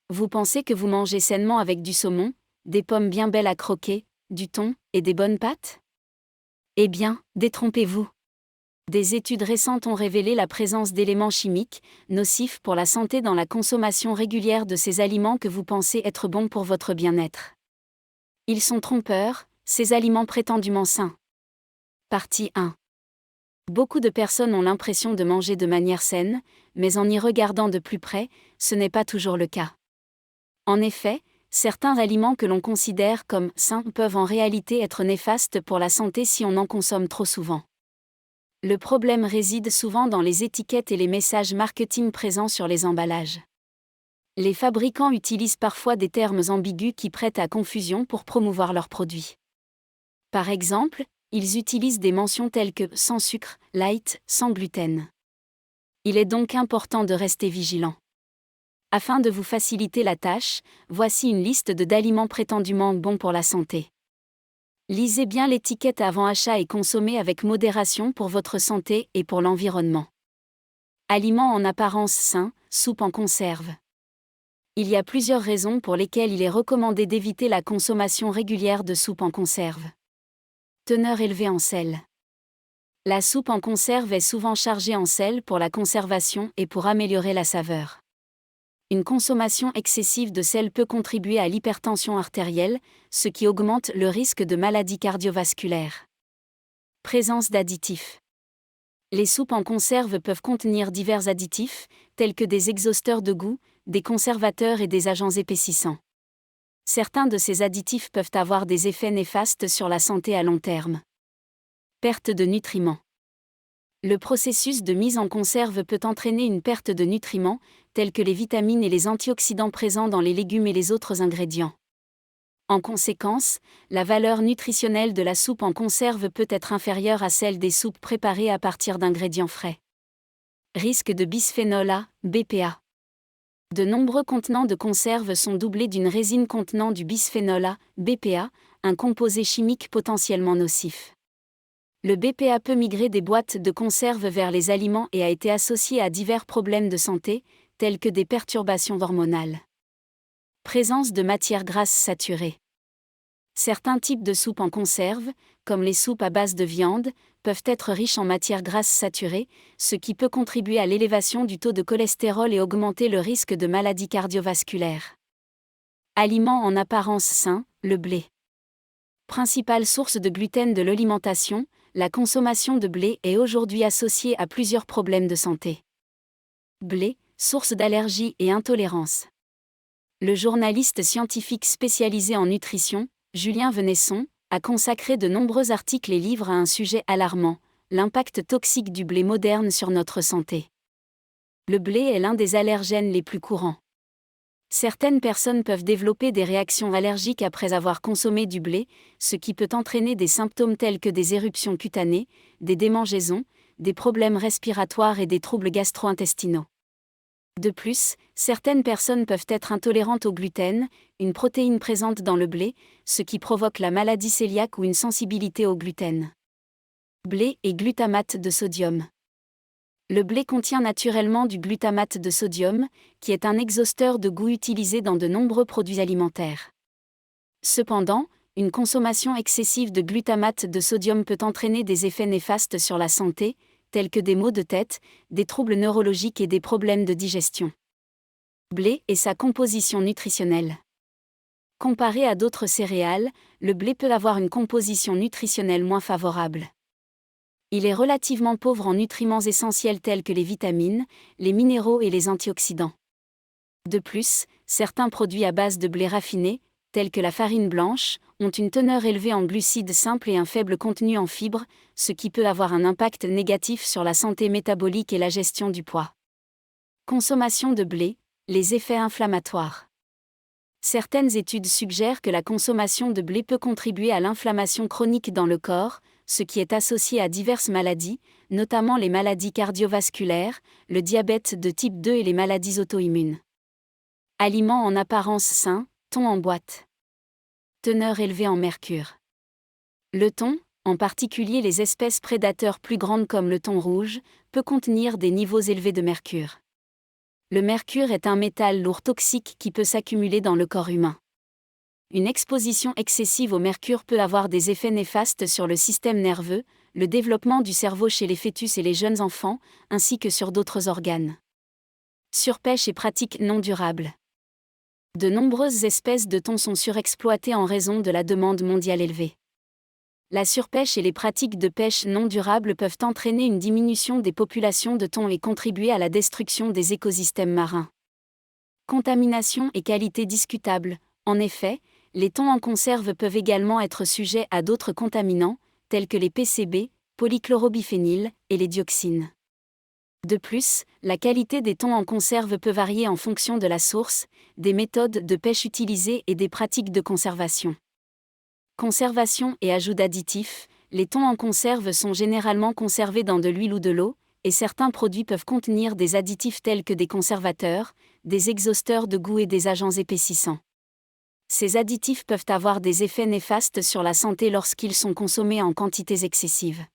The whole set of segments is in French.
Vous pensez que vous mangez sainement avec du saumon, des pommes bien belles à croquer, du thon, et des bonnes pâtes? Eh bien, détrompez-vous. Des études récentes ont révélé la présence d'éléments chimiques, nocifs pour la santé dans la consommation régulière de ces aliments que vous pensez être bons pour votre bien-être. Ils sont trompeurs, ces aliments prétendument sains. Partie 1. Beaucoup de personnes ont l'impression de manger de manière saine, mais en y regardant de plus près, ce n'est pas toujours le cas. En effet, certains aliments que l'on considère comme sains peuvent en réalité être néfastes pour la santé si on en consomme trop souvent. Le problème réside souvent dans les étiquettes et les messages marketing présents sur les emballages. Les fabricants utilisent parfois des termes ambigus qui prêtent à confusion pour promouvoir leurs produits. Par exemple, ils utilisent des mentions telles que sans sucre, light, sans gluten. Il est donc important de rester vigilant. Afin de vous faciliter la tâche, voici une liste d'aliments prétendument bons pour la santé. Lisez bien l'étiquette avant achat et consommez avec modération pour votre santé et pour l'environnement. Aliments en apparence sains, soupe en conserve. Il y a plusieurs raisons pour lesquelles il est recommandé d'éviter la consommation régulière de soupe en conserve. Teneur élevée en sel. La soupe en conserve est souvent chargée en sel pour la conservation et pour améliorer la saveur. Une consommation excessive de sel peut contribuer à l'hypertension artérielle, ce qui augmente le risque de maladies cardiovasculaires. Présence d'additifs. Les soupes en conserve peuvent contenir divers additifs, tels que des exhausteurs de goût, des conservateurs et des agents épaississants. Certains de ces additifs peuvent avoir des effets néfastes sur la santé à long terme. Perte de nutriments. Le processus de mise en conserve peut entraîner une perte de nutriments, tels que les vitamines et les antioxydants présents dans les légumes et les autres ingrédients. En conséquence, la valeur nutritionnelle de la soupe en conserve peut être inférieure à celle des soupes préparées à partir d'ingrédients frais. Risque de bisphénol A, BPA. De nombreux contenants de conserve sont doublés d'une résine contenant du bisphénol A, BPA, un composé chimique potentiellement nocif. Le BPA peut migrer des boîtes de conserve vers les aliments et a été associé à divers problèmes de santé, tels que des perturbations hormonales. Présence de matières grasses saturées. Certains types de soupes en conserve, comme les soupes à base de viande, peuvent être riches en matières grasses saturées, ce qui peut contribuer à l'élévation du taux de cholestérol et augmenter le risque de maladies cardiovasculaires. Aliments en apparence sains, le blé. Principale source de gluten de l'alimentation, la consommation de blé est aujourd'hui associée à plusieurs problèmes de santé. Blé, source d'allergies et intolérance. Le journaliste scientifique spécialisé en nutrition, Julien Venesson, a consacré de nombreux articles et livres à un sujet alarmant, l'impact toxique du blé moderne sur notre santé. Le blé est l'un des allergènes les plus courants. Certaines personnes peuvent développer des réactions allergiques après avoir consommé du blé, ce qui peut entraîner des symptômes tels que des éruptions cutanées, des démangeaisons, des problèmes respiratoires et des troubles gastro-intestinaux. De plus, certaines personnes peuvent être intolérantes au gluten, une protéine présente dans le blé, ce qui provoque la maladie cœliaque ou une sensibilité au gluten. Blé et glutamate de sodium. Le blé contient naturellement du glutamate de sodium, qui est un exhausteur de goût utilisé dans de nombreux produits alimentaires. Cependant, une consommation excessive de glutamate de sodium peut entraîner des effets néfastes sur la santé, tels que des maux de tête, des troubles neurologiques et des problèmes de digestion. Blé et sa composition nutritionnelle. Comparé à d'autres céréales, le blé peut avoir une composition nutritionnelle moins favorable. Il est relativement pauvre en nutriments essentiels tels que les vitamines, les minéraux et les antioxydants. De plus, certains produits à base de blé raffiné, tels que la farine blanche, ont une teneur élevée en glucides simples et un faible contenu en fibres, ce qui peut avoir un impact négatif sur la santé métabolique et la gestion du poids. Consommation de blé, les effets inflammatoires. Certaines études suggèrent que la consommation de blé peut contribuer à l'inflammation chronique dans le corps, ce qui est associé à diverses maladies, notamment les maladies cardiovasculaires, le diabète de type 2 et les maladies auto-immunes. Aliments en apparence sains, thon en boîte. Teneur élevée en mercure. Le thon, en particulier les espèces prédateurs plus grandes comme le thon rouge, peut contenir des niveaux élevés de mercure. Le mercure est un métal lourd toxique qui peut s'accumuler dans le corps humain. Une exposition excessive au mercure peut avoir des effets néfastes sur le système nerveux, le développement du cerveau chez les fœtus et les jeunes enfants, ainsi que sur d'autres organes. Surpêche et pratiques non durables. De nombreuses espèces de thon sont surexploitées en raison de la demande mondiale élevée. La surpêche et les pratiques de pêche non durables peuvent entraîner une diminution des populations de thon et contribuer à la destruction des écosystèmes marins. Contamination et qualité discutables. En effet, les thons en conserve peuvent également être sujets à d'autres contaminants, tels que les PCB, polychlorobiphényles, et les dioxines. De plus, la qualité des thons en conserve peut varier en fonction de la source, des méthodes de pêche utilisées et des pratiques de conservation. Conservation et ajout d'additifs. Les thons en conserve sont généralement conservés dans de l'huile ou de l'eau, et certains produits peuvent contenir des additifs tels que des conservateurs, des exhausteurs de goût et des agents épaississants. Ces additifs peuvent avoir des effets néfastes sur la santé lorsqu'ils sont consommés en quantités excessives.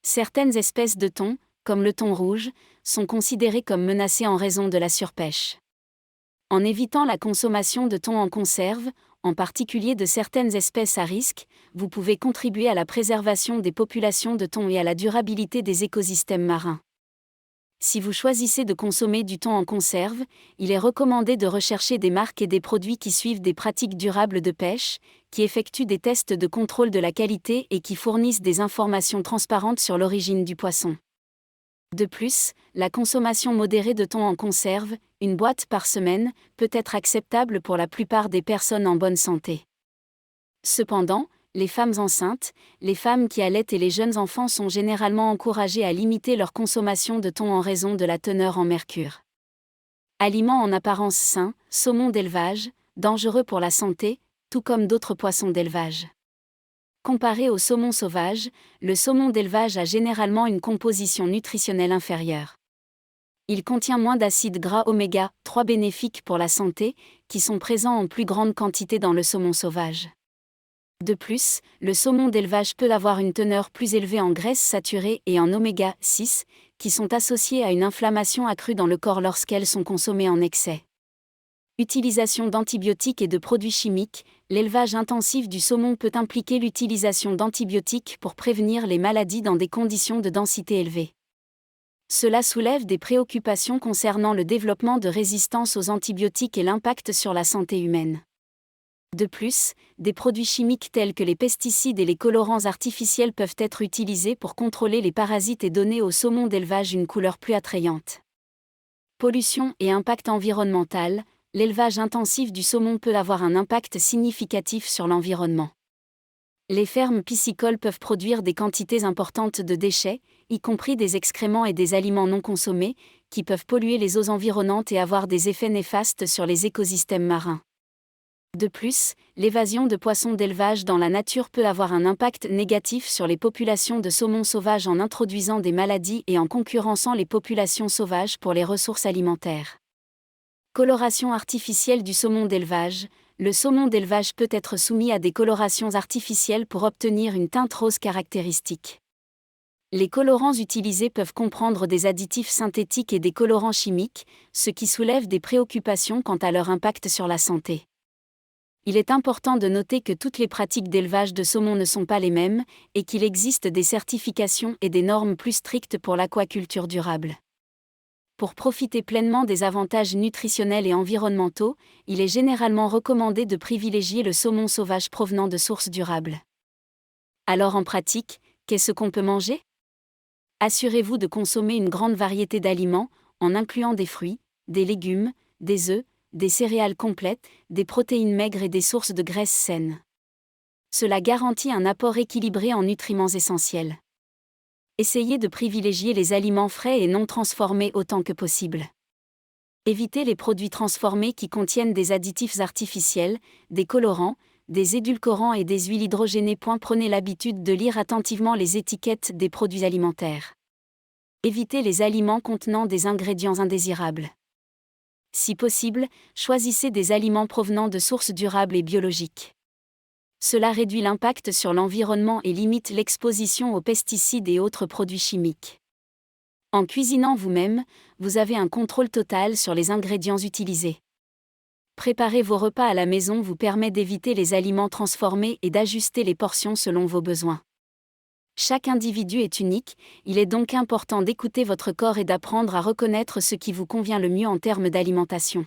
Certaines espèces de thon, comme le thon rouge, sont considérées comme menacées en raison de la surpêche. En évitant la consommation de thon en conserve, en particulier de certaines espèces à risque, vous pouvez contribuer à la préservation des populations de thon et à la durabilité des écosystèmes marins. Si vous choisissez de consommer du thon en conserve, il est recommandé de rechercher des marques et des produits qui suivent des pratiques durables de pêche, qui effectuent des tests de contrôle de la qualité et qui fournissent des informations transparentes sur l'origine du poisson. De plus, la consommation modérée de thon en conserve, une boîte par semaine, peut être acceptable pour la plupart des personnes en bonne santé. Cependant, les femmes enceintes, les femmes qui allaitent et les jeunes enfants sont généralement encouragées à limiter leur consommation de thon en raison de la teneur en mercure. Aliment en apparence sain, saumon d'élevage, dangereux pour la santé, tout comme d'autres poissons d'élevage. Comparé au saumon sauvage, le saumon d'élevage a généralement une composition nutritionnelle inférieure. Il contient moins d'acides gras oméga 3 bénéfiques pour la santé, qui sont présents en plus grande quantité dans le saumon sauvage. De plus, le saumon d'élevage peut avoir une teneur plus élevée en graisses saturées et en oméga 6, qui sont associées à une inflammation accrue dans le corps lorsqu'elles sont consommées en excès. Utilisation d'antibiotiques et de produits chimiques. L'élevage intensif du saumon peut impliquer l'utilisation d'antibiotiques pour prévenir les maladies dans des conditions de densité élevée. Cela soulève des préoccupations concernant le développement de résistance aux antibiotiques et l'impact sur la santé humaine. De plus, des produits chimiques tels que les pesticides et les colorants artificiels peuvent être utilisés pour contrôler les parasites et donner au saumon d'élevage une couleur plus attrayante. Pollution et impact environnemental. L'élevage intensif du saumon peut avoir un impact significatif sur l'environnement. Les fermes piscicoles peuvent produire des quantités importantes de déchets, y compris des excréments et des aliments non consommés, qui peuvent polluer les eaux environnantes et avoir des effets néfastes sur les écosystèmes marins. De plus, l'évasion de poissons d'élevage dans la nature peut avoir un impact négatif sur les populations de saumon sauvage en introduisant des maladies et en concurrençant les populations sauvages pour les ressources alimentaires. Coloration artificielle du saumon d'élevage. Le saumon d'élevage peut être soumis à des colorations artificielles pour obtenir une teinte rose caractéristique. Les colorants utilisés peuvent comprendre des additifs synthétiques et des colorants chimiques, ce qui soulève des préoccupations quant à leur impact sur la santé. Il est important de noter que toutes les pratiques d'élevage de saumon ne sont pas les mêmes, et qu'il existe des certifications et des normes plus strictes pour l'aquaculture durable. Pour profiter pleinement des avantages nutritionnels et environnementaux, il est généralement recommandé de privilégier le saumon sauvage provenant de sources durables. Alors en pratique, qu'est-ce qu'on peut manger ? Assurez-vous de consommer une grande variété d'aliments, en incluant des fruits, des légumes, des œufs, des céréales complètes, des protéines maigres et des sources de graisses saines. Cela garantit un apport équilibré en nutriments essentiels. Essayez de privilégier les aliments frais et non transformés autant que possible. Évitez les produits transformés qui contiennent des additifs artificiels, des colorants, des édulcorants et des huiles hydrogénées. Prenez l'habitude de lire attentivement les étiquettes des produits alimentaires. Évitez les aliments contenant des ingrédients indésirables. Si possible, choisissez des aliments provenant de sources durables et biologiques. Cela réduit l'impact sur l'environnement et limite l'exposition aux pesticides et autres produits chimiques. En cuisinant vous-même, vous avez un contrôle total sur les ingrédients utilisés. Préparer vos repas à la maison vous permet d'éviter les aliments transformés et d'ajuster les portions selon vos besoins. Chaque individu est unique, il est donc important d'écouter votre corps et d'apprendre à reconnaître ce qui vous convient le mieux en termes d'alimentation.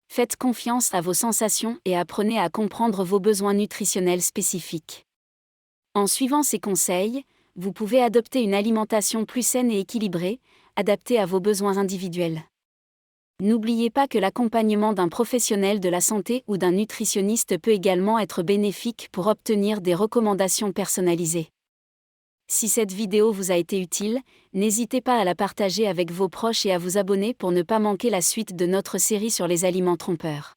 Faites confiance à vos sensations et apprenez à comprendre vos besoins nutritionnels spécifiques. En suivant ces conseils, vous pouvez adopter une alimentation plus saine et équilibrée, adaptée à vos besoins individuels. N'oubliez pas que l'accompagnement d'un professionnel de la santé ou d'un nutritionniste peut également être bénéfique pour obtenir des recommandations personnalisées. Si cette vidéo vous a été utile, n'hésitez pas à la partager avec vos proches et à vous abonner pour ne pas manquer la suite de notre série sur les aliments trompeurs.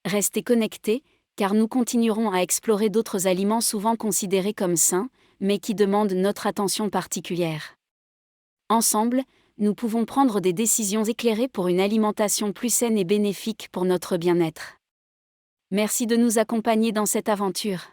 Restez connectés, car nous continuerons à explorer d'autres aliments souvent considérés comme sains, mais qui demandent notre attention particulière. Ensemble, nous pouvons prendre des décisions éclairées pour une alimentation plus saine et bénéfique pour notre bien-être. Merci de nous accompagner dans cette aventure.